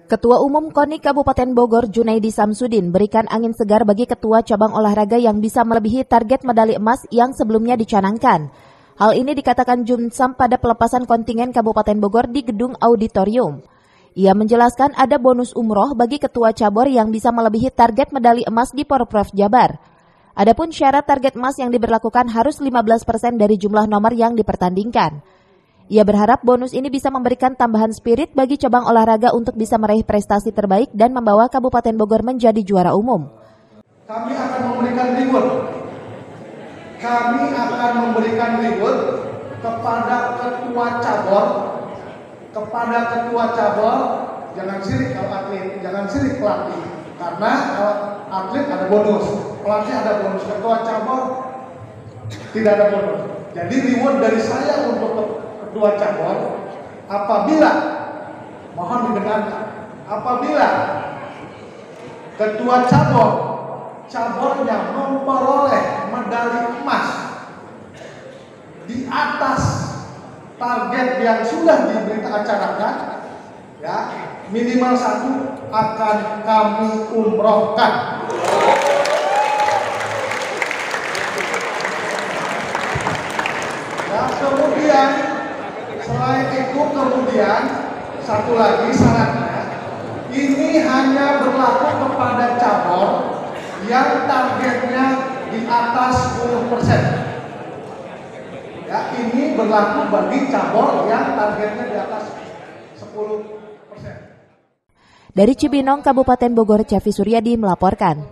Ketua Umum KONI Kabupaten Bogor Junaidi Samsudin berikan angin segar bagi ketua cabang olahraga yang bisa melebihi target medali emas yang sebelumnya dicanangkan. Hal ini dikatakan Jumsam pada pelepasan kontingen Kabupaten Bogor di gedung auditorium. Ia menjelaskan ada bonus umroh bagi ketua cabur yang bisa melebihi target medali emas di Porprov Jabar. Adapun syarat target emas yang diberlakukan harus 15% dari jumlah nomor yang dipertandingkan. Ia berharap bonus ini bisa memberikan tambahan spirit bagi cabang olahraga untuk bisa meraih prestasi terbaik dan membawa Kabupaten Bogor menjadi juara umum. Kami akan memberikan reward. Kepada ketua cabur, jangan sirik kalau atlet, jangan sirik pelatih. Karena kalau atlet ada bonus, pelatih ada bonus, ketua cabur tidak ada bonus. Jadi reward dari saya untuk ketua cabur, apabila mohon didengarkan, apabila ketua caburnya memperoleh medali emas di atas target yang sudah diberitakan, ya minimal 1 akan kami umrohkan. Dan kemudian selain itu satu lagi syaratnya, ini hanya berlaku kepada cabur yang targetnya di atas 10%. Ya, ini berlaku bagi cabur yang targetnya di atas 10%. Dari Cibinong, Kabupaten Bogor, Cafi Suryadi melaporkan.